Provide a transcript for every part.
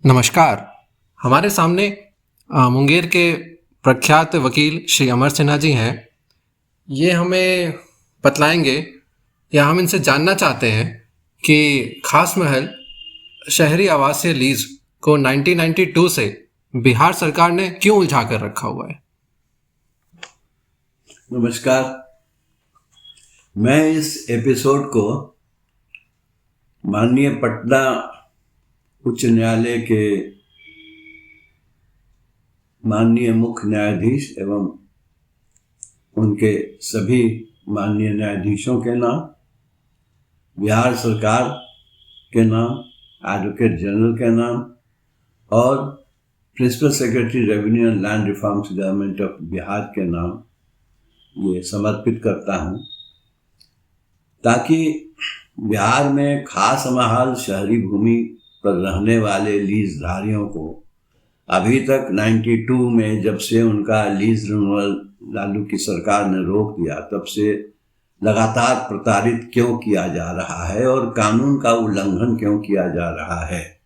नमस्कार। हमारे सामने मुंगेर के प्रख्यात वकील श्री अमर सिन्हा जी हैं। ये हमें बतलाएंगे या हम इनसे जानना चाहते हैं कि खास महल शहरी आवासीय लीज को 1992 से बिहार सरकार ने क्यों उलझा कर रखा हुआ है। नमस्कार। मैं इस एपिसोड को माननीय पटना उच्च न्यायालय के माननीय मुख्य न्यायाधीश एवं उनके सभी माननीय न्यायाधीशों के नाम, बिहार सरकार के नाम, एडवोकेट जनरल के नाम और principal secretary revenue and land reforms government of Bihar के नाम ये समर्पित करता हूँ, ताकि बिहार में खास महाल शहरी भूमि पर रहने वाले लीजधारियों को अभी तक 92 में जब से उनका लीज रिन्यूअल लालू की सरकार ने रोक दिया, तब से लगातार प्रताड़ित क्यों किया जा रहा है और कानून का उल्लंघन क्यों किया जा रहा है।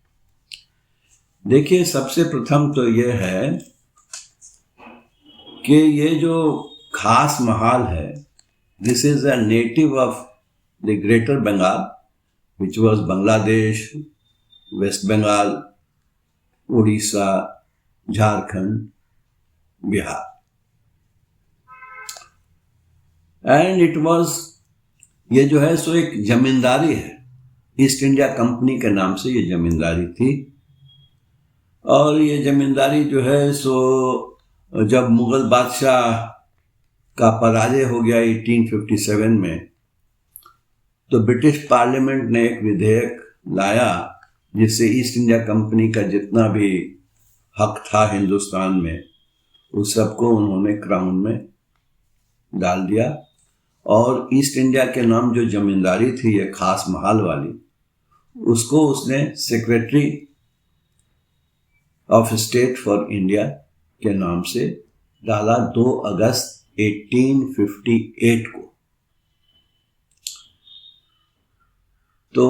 देखिए, सबसे प्रथम तो ये है कि ये जो खास महाल है, this is a native of the greater Bengal which was Bangladesh, west Bengal, Orissa, Jharkhand, Bihar, and it was, ये जो है सो एक जमींदारी है, ईस्ट इंडिया कंपनी के नाम से ये जमींदारी थी। और ये जमींदारी जो है सो जब मुगल बादशाह का पराजय हो गया 1857 में, तो ब्रिटिश पार्लियामेंट ने एक विधेयक लाया जिससे ईस्ट इंडिया कंपनी का जितना भी हक था हिंदुस्तान में, उस सबको उन्होंने क्राउन में डाल दिया। और ईस्ट इंडिया के नाम जो जमींदारी थी ये खास महाल वाली, उसको उसने secretary of state for India के नाम से डाला 2 अगस्त 1858 को। तो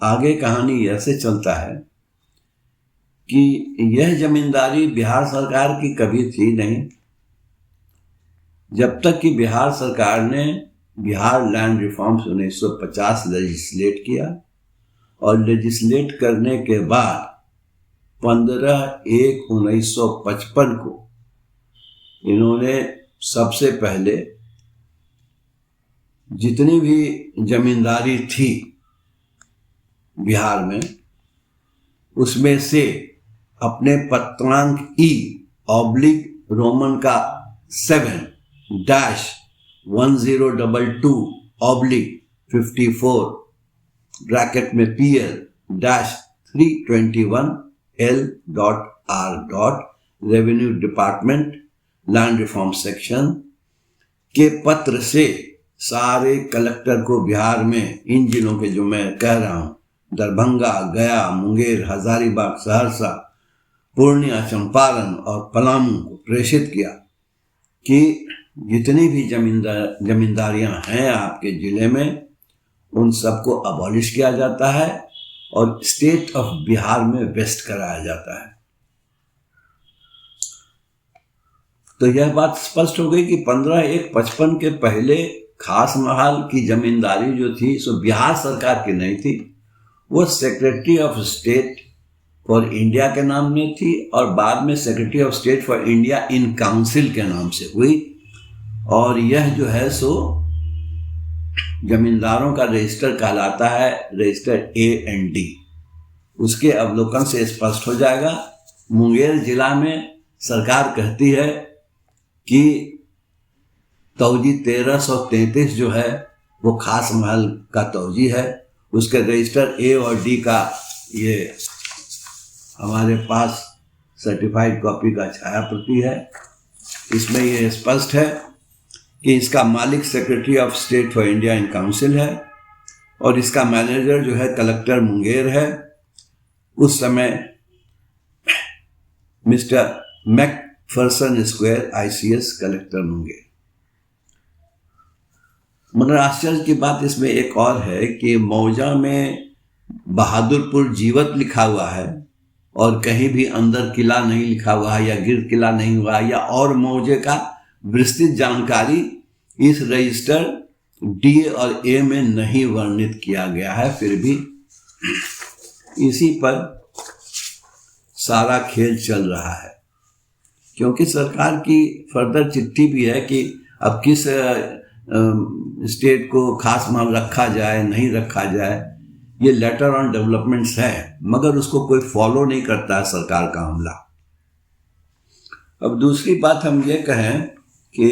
आगे कहानी ऐसे चलता है कि यह जमींदारी बिहार सरकार की कभी थी नहीं, जब तक कि बिहार सरकार ने बिहार लैंड रिफॉर्म्स 1950 लेजिस्लेट किया, और लेजिस्लेट करने के बाद 15/1/1955 को इन्होंने सबसे पहले जितनी भी जमींदारी थी बिहार में, उसमें से अपने पत्रांक E/रोमन का 7-1022/54 ब्रैकेट में PL-321L.R. Revenue department land reform section के पत्र से सारे कलेक्टर को बिहार में, इन जिलों के जो मैं कह रहा हूं, दरभंगा, गया, मुंगेर, हजारीबाग, सहरसा, पूर्णिया, चंपारण और पलामू को प्रेषित किया कि जितनी भी जमींदारियां हैं आपके जिले में, उन सबको अबॉलिश किया जाता है और स्टेट ऑफ बिहार में वेस्ट कराया जाता है। तो यह बात स्पष्ट हो गई कि 15/1/55 के पहले खास महाल की जमींदारी जो थी सो बिहार सरकार की नहीं थी, वो secretary of state for India के नाम में थी और बाद में secretary of state for India in council के नाम से हुई। और यह जो है सो जमींदारों का रजिस्टर कहलाता है रजिस्टर A&D। उसके अवलोकन से स्पष्ट हो जाएगा। मुंगेर जिला में सरकार कहती है कि तौजी 1333 जो है वो खास महल का तौजी है। उसके रजिस्टर A और D का ये हमारे पास सर्टिफाइड कॉपी का छाया प्रति है। इसमें ये स्पष्ट है कि इसका मालिक secretary of state for India in council है और इसका मैनेजर जो है कलेक्टर मुंगेर है। उस समय mister McPherson square ICS collector Munger. मगर आश्चर्य की बात इसमें एक और है कि मौजा में बहादुरपुर जीवत लिखा हुआ है और कहीं भी अंदर किला नहीं लिखा हुआ है या गिर किला नहीं हुआ है या और मौजे का विस्तृत जानकारी इस रजिस्टर डी और ए में नहीं वर्णित किया गया है। फिर भी इसी पर सारा खेल चल रहा है, क्योंकि सरकार की फर्दर चिट्ठी भी है कि अब किस स्टेट को खास मान रखा जाए नहीं रखा जाए, ये लेटर ऑन डेवलपमेंट्स है, मगर उसको कोई फॉलो नहीं करता है सरकार का अमला। अब दूसरी बात हम ये कहें कि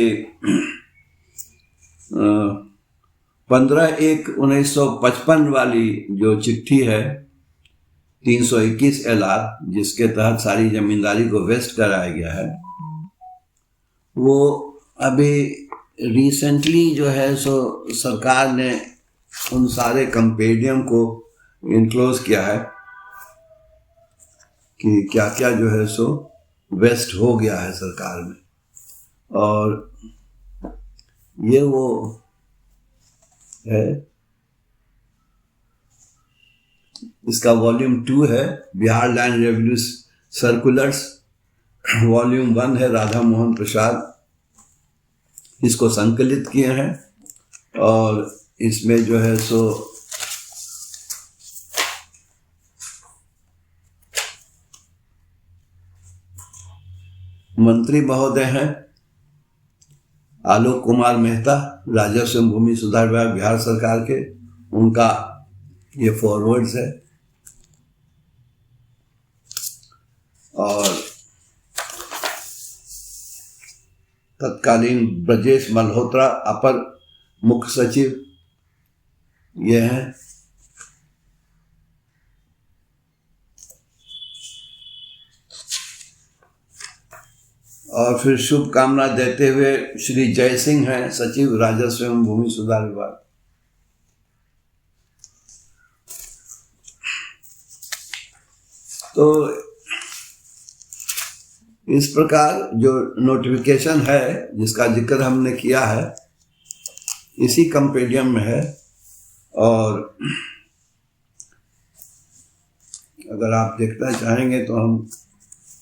15/1/1955 वाली जो चिट्ठी है 321 LR, जिसके तहत सारी जमींदारी को वेस्ट कराया गया है, वो अभी रिसेंटली जो है सो सरकार ने उन सारे कंपेडियम को इनक्लोज किया है कि क्या क्या जो है सो वेस्ट हो गया है सरकार में। और ये वो है, इसका वॉल्यूम 2 है, Bihar land revenue circulars. Volume 1 है, राधा मोहन प्रसाद इसको संकलित किए हैं और इसमें जो है सो मंत्री महोदय हैं आलोक कुमार मेहता, राजस्व एवं भूमि सुधार विभाग बिहार सरकार के, उनका ये फॉरवर्ड्स है। और तत्कालीन ब्रजेश मल्होत्रा अपर मुख्य सचिव ये हैं। और फिर शुभकामना देते हुए श्री जय सिंह हैं, सचिव राजस्व एवं भूमि सुधार विभाग। तो इस प्रकार जो नोटिफिकेशन है जिसका जिक्र हमने किया है इसी कंपेडियम में है। और अगर आप देखना चाहेंगे तो हम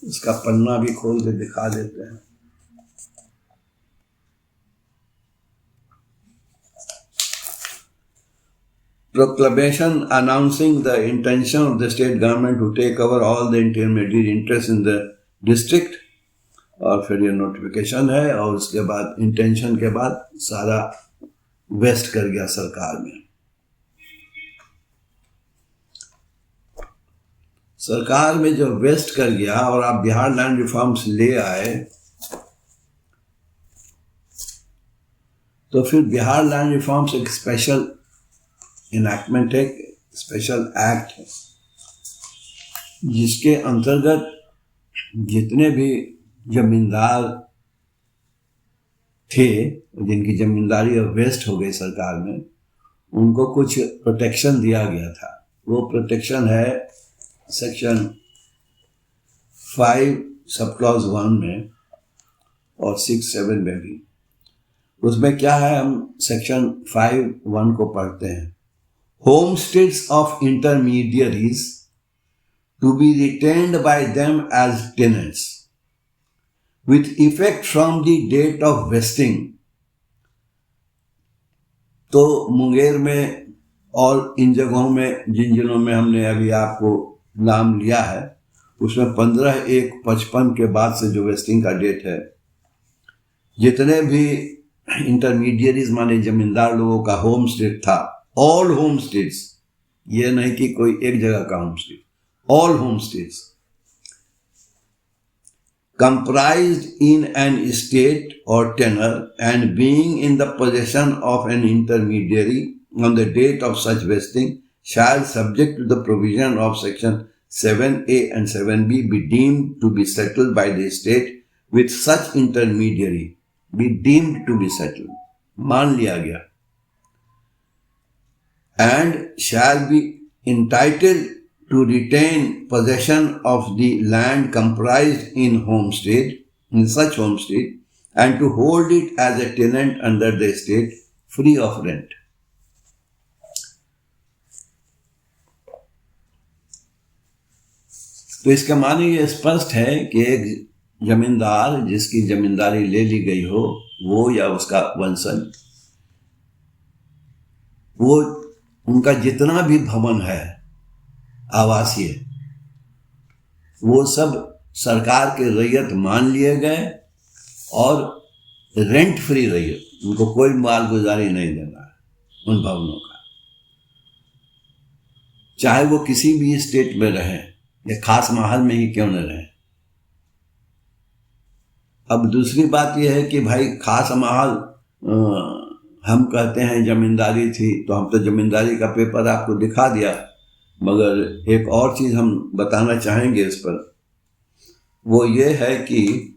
इसका पन्ना भी खोल के दिखा देते हैं। Proclamation announcing the intention of the state government to take over all the intermediate interests in the district, और फिर ये नोटिफिकेशन है और उसके बाद इंटेंशन के बाद सारा वेस्ट कर गया सरकार में। सरकार में जो वेस्ट कर गया और आप बिहार लैंड रिफॉर्म्स ले आए तो फिर बिहार लैंड रिफॉर्म्स एक स्पेशल इनैक्टमेंट है, स्पेशल एक्ट है, जिसके अंतर्गत जितने भी जमींदार थे जिनकी जमींदारी अब वेस्ट हो गई सरकार में, उनको कुछ प्रोटेक्शन दिया गया था। वो प्रोटेक्शन है सेक्शन 5 सब क्लॉज 1 में और 6-7 में भी। उसमें क्या है, हम सेक्शन 5(1) को पढ़ते हैं। Homesteads of intermediaries to be retained by them as tenants with effect from the date of vesting। तो मुंगेर में और इन जगहों में जिन जिलों में हमने अभी आपको नाम लिया है उसमें 15/1/55 के बाद से जो वेस्टिंग का डेट है, जितने भी इंटरमीडिएरीज माने जमींदार लोगों का होम स्टेट था, ऑल होम स्टेट्स, ये नहीं कि कोई एक जगह का home state, all home states comprised in an estate or tenure and being in the possession of an intermediary on the date of such vesting shall, subject to the provision of section 7A and 7B, be deemed to be settled by the state with such intermediary, be deemed to be settled, मान लिया गया, and shall be entitled to retain possession of the land comprised in homestead, in such homestead, and to hold it as a tenant under the estate free of rent। तो इसका माने ये स्पष्ट है कि एक जमींदार जिसकी जमींदारी ले ली गई हो, वो या उसका वंशज, वो उनका जितना भी भवन है आवासीय, वो सब सरकार के रैयत मान लिए गए और रेंट फ्री रैयत, उनको कोई मालगुजारी नहीं देना है उन भवनों का, चाहे वो किसी भी स्टेट में रहें या खास महल में ही क्यों न रहें। अब दूसरी बात यह है कि भाई खास महल, हम कहते हैं जमींदारी थी, तो हम तो जमींदारी का पेपर आपको दिखा दिया, मगर एक और चीज हम बताना चाहेंगे इस पर, वो ये है कि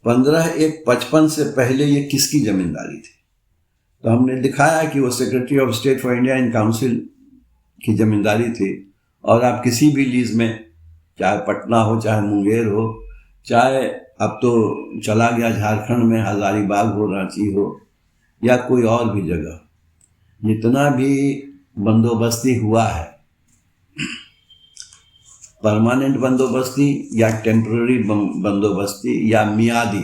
15/1/55 से पहले ये किसकी जमींदारी थी। तो हमने दिखाया कि वो secretary of state for India in council की जमींदारी थी, और आप किसी भी लीज में, चाहे पटना हो, चाहे मुंगेर हो, चाहे अब तो चला गया झारखंड में हजारीबाग हो, रांची हो, या कोई और भी जगह, जितना भी बंदोबस्ती हुआ है, परमानेंट बंदोबस्ती या टेम्पररी बंदोबस्ती या मियादी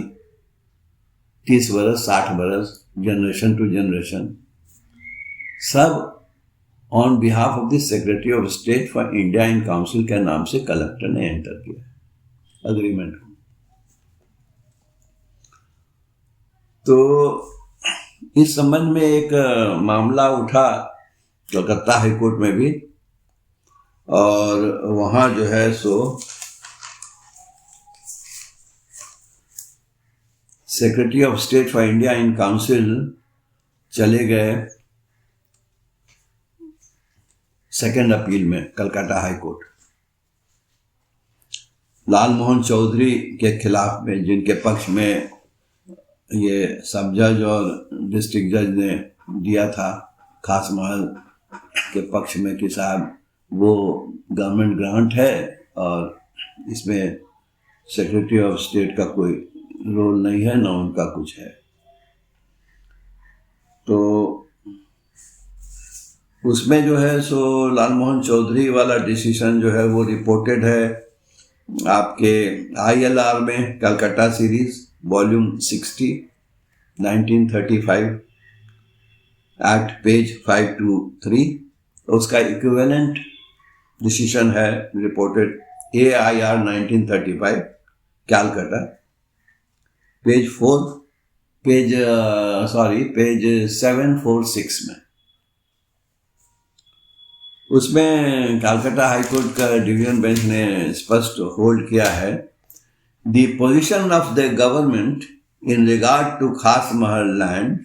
30 बरस 60 बरस, जनरेशन टू जनरेशन, सब on behalf of the secretary of state for India in council के नाम से कलेक्टर ने एंटर किया अग्रीमेंट। तो इस संबंध में एक मामला उठा कलकत्ता हाईकोर्ट में भी, और वहां जो है सो secretary of state for India in council चले गए सेकेंड अपील में कलकत्ता हाईकोर्ट, लाल मोहन चौधरी के खिलाफ में, जिनके पक्ष में ये सब जज और डिस्ट्रिक्ट जज ने दिया था खास महल के पक्ष में कि साहब वो गवर्नमेंट ग्रांट है और इसमें सेक्रेटरी ऑफ स्टेट का कोई रोल नहीं है, ना उनका कुछ है। तो उसमें जो है सो लाल मोहन चौधरी वाला डिसीजन जो है वो रिपोर्टेड है आपके ILR में, Calcutta series volume 60 1935 act page 523। उसका इक्विवेलेंट डिसीजन है रिपोर्टेड AIR 1935 कैलकाटा पेज 746 में। उसमें कलकत्ता हाईकोर्ट का डिवीजन बेंच ने स्पष्ट होल्ड किया है, the position of the government in regard to Khas Mahal land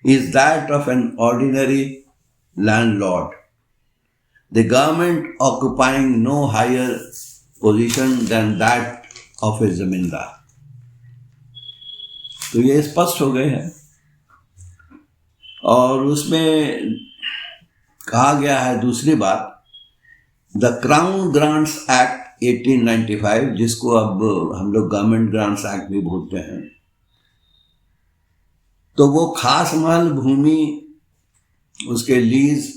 is that of an ordinary landlord, the government occupying no higher position than that of a zamindar। तो ये स्पष्ट हो गए हैं। और उसमें कहा गया है दूसरी बात, द क्राउन ग्रांट्स एक्ट 1895, जिसको अब हम लोग गवर्नमेंट ग्रांट्स एक्ट भी बोलते हैं, तो वो खास महल भूमि उसके लीज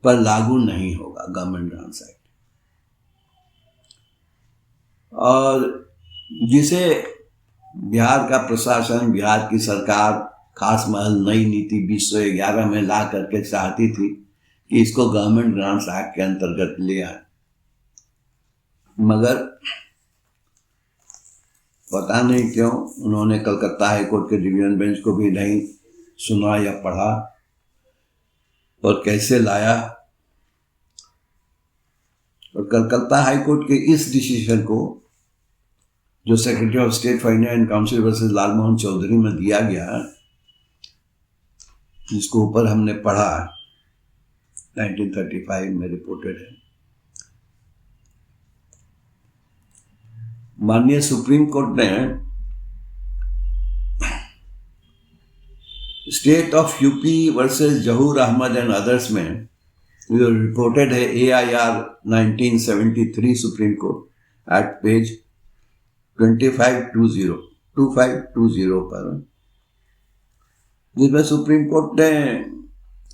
पर लागू नहीं होगा गवर्नमेंट ग्रांट्स एक्ट। और जिसे बिहार का प्रशासन, बिहार की सरकार खास महल नई नीति 2011 में ला करके चाहती थी कि इसको गवर्नमेंट ग्रांट्स एक्ट के अंतर्गत ले आए, मगर पता नहीं क्यों उन्होंने कलकत्ता हाईकोर्ट के डिवीजन बेंच को भी नहीं सुना या पढ़ा, और कैसे लाया। और कलकत्ता हाईकोर्ट के इस डिसीजन को, जो secretary of state for India in council versus Lal Mohan Chaudhary में दिया गया, जिसको ऊपर हमने पढ़ा 1935 में रिपोर्टेड है, माननीय सुप्रीम कोर्ट ने state of UP versus Zahoor Ahmad and others में, जो रिपोर्टेड है AIR 1973 supreme court at page 2520 पर, जिसमें सुप्रीम कोर्ट ने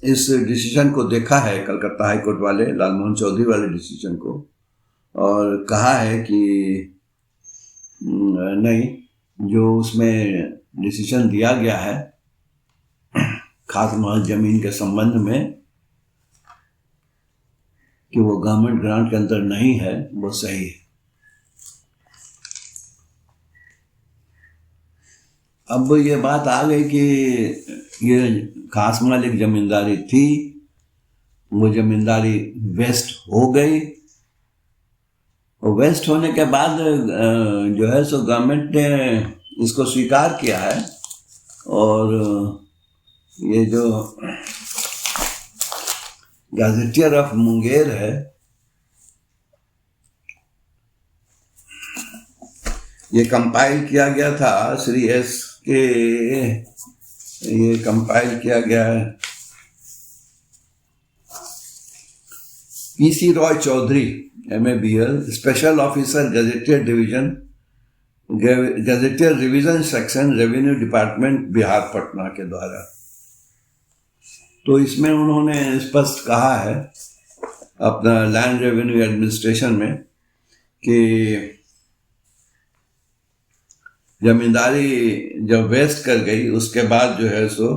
इस डिसीजन को देखा है, कलकत्ता हाई कोर्ट वाले लालमोहन चौधरी वाले डिसीजन को, और कहा है कि नहीं, जो उसमें डिसीजन दिया गया है खास महल जमीन के संबंध में कि वो गवर्नमेंट ग्रांट के अंदर नहीं है, वो सही है। अब ये बात आ गई कि ये खास महल एक जमींदारी थी, वो जमींदारी वेस्ट हो गई, और वेस्ट होने के बाद जो है सो गवर्नमेंट ने इसको स्वीकार किया है, और ये जो गैजेटियर ऑफ मुंगेर है, ये कंपाइल किया गया था श्री एस के, ये कंपाइल किया गया है PC Roy Chaudhary MABL, special officer gazetteer division, gazetteer revision section, revenue department, Bihar, Patna के द्वारा। तो इसमें उन्होंने स्पष्ट कहा है अपना लैंड रेवेन्यू एडमिनिस्ट्रेशन में कि जमींदारी जब वेस्ट कर गई उसके बाद जो है सो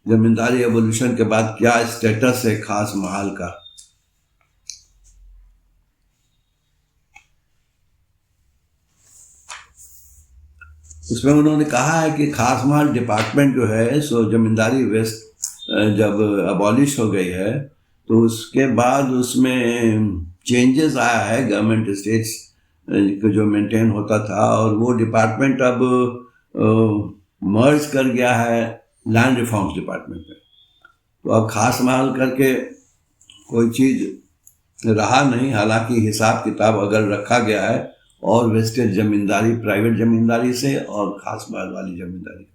जमींदारी एवोल्यूशन के बाद क्या स्टेटस है खास महल का। उसमें उन्होंने कहा है कि खास महल डिपार्टमेंट जो है सो जमींदारी वेस्ट जब अबॉलिश हो गई है तो उसके बाद उसमें चेंजेस आया है गवर्नमेंट स्टेट्स को जो मेंटेन होता था, और वो डिपार्टमेंट अब मर्ज कर गया है लैंड रिफॉर्म्स डिपार्टमेंट में। तो अब खास महल करके कोई चीज़ रहा नहीं, हालांकि हिसाब किताब अगर रखा गया है और वेस्टेज जमींदारी, प्राइवेट जमींदारी से और खास महल वाली जमींदारी।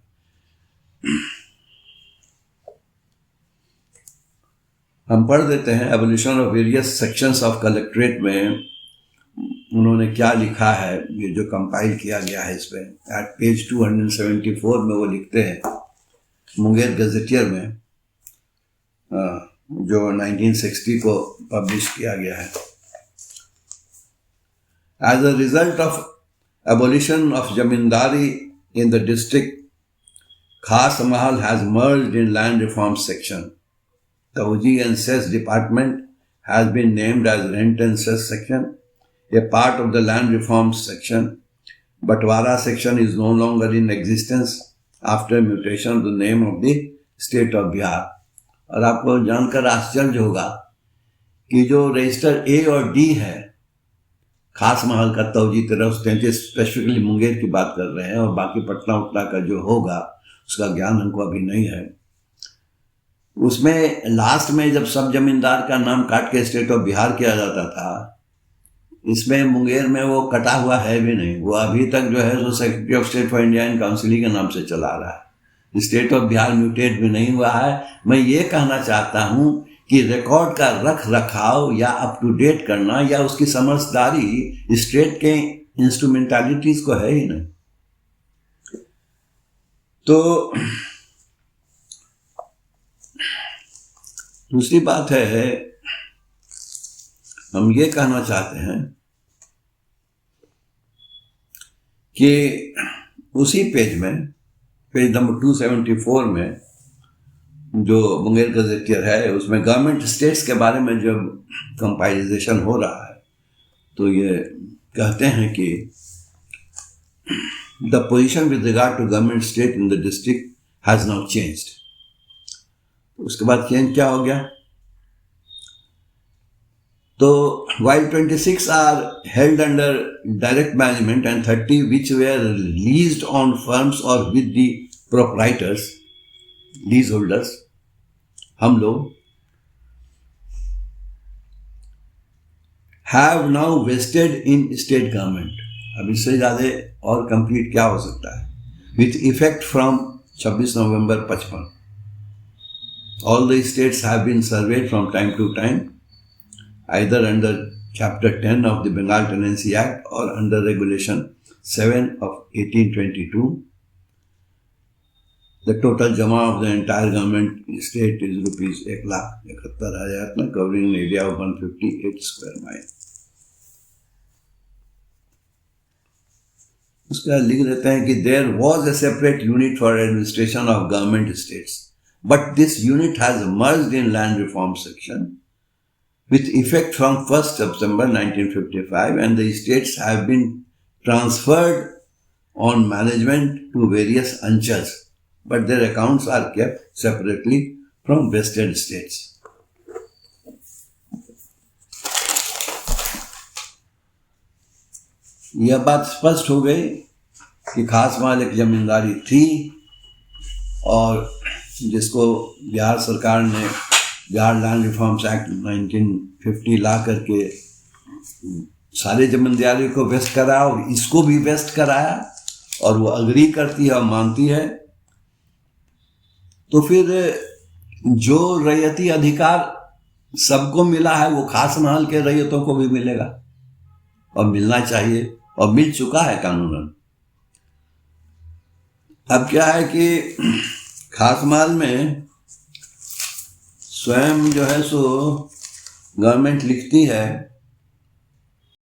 हम पढ़ देते हैं evolution of various sections of collectorate में उन्होंने क्या लिखा है, ये जो कंपाइल किया गया है इस पे एट पेज 274 में वो लिखते हैं मुंगेर गजेटियर में, जो 1960 को पब्लिश किया गया है। As a result of abolition of zamindari in the district, खास महल has merged in land reform section. Tauji and Cess Department has been named as Rent and Cess Section, a part of the Land Reforms Section. Batwara Section is no longer in existence after mutation of the name of the state of Bihar. और आपको जानकर आश्चर्य होगा कि जो register A और D है खास महल का तौजी 1333, स्पेसिफिकली मुंगेर की बात कर रहे हैं, और बाकी पटना उटना का जो होगा उसका ज्ञान हमको अभी नहीं है। उसमें लास्ट में जब सब जमींदार का नाम काट के स्टेट ऑफ बिहार किया जाता था, इसमें मुंगेर में वो कटा हुआ है भी नहीं, वो अभी तक जो है सो secretary of state for Indian council के नाम से चला रहा है। स्टेट ऑफ बिहार म्यूटेट भी नहीं हुआ है। मैं ये कहना चाहता हूँ कि रिकॉर्ड का रख रखाव या अप टू डेट करना या उसकी समझदारी स्टेट के इंस्ट्रूमेंटालिटीज को है ही नहीं। तो दूसरी बात है, हम ये कहना चाहते हैं कि उसी पेज में, पेज नंबर 274 में जो मुंगेर गजेटियर है, उसमें गवर्नमेंट स्टेट्स के बारे में जब कंपाइलाइजेशन हो रहा है तो ये कहते हैं कि the position with regard to government state in the district has now changed. उसके बाद चेंज क्या हो गया, तो while 26 are held under direct management and 30 which were leased on firms or with the proprietors, leaseholders, हम लोग have now vested in state government। अब इससे ज़्यादा और कंप्लीट क्या हो सकता है, with effect from 26 November 55। All the states have been surveyed from time to time, either under Chapter 10 of the Bengal Tenancy Act or under Regulation 7 of 1822. The total jama of the entire government state is rupees 1,71,000 covering an area of 158 square mile. उसका लिख देते हैं कि there was a separate unit for administration of government states, but this unit has merged in land reform section with effect from 1st September 1955, and the states have been transferred on management to various anchals, but their accounts are kept separately from vested states. यह बात स्पष्ट हो गई कि खास माल एक जमींदारी थी और जिसको बिहार सरकार ने बिहार लैंड रिफॉर्म्स एक्ट 1950 ला करके सारे जमींदारी को वेस्ट कराया और इसको भी वेस्ट कराया और वो अग्री करती है और मानती है, तो फिर जो रैयती अधिकार सबको मिला है वो खास महल के रैयतों को भी मिलेगा और मिलना चाहिए और मिल चुका है कानूनन। अब क्या है कि खास महल में स्वयं जो है सो गवर्नमेंट लिखती है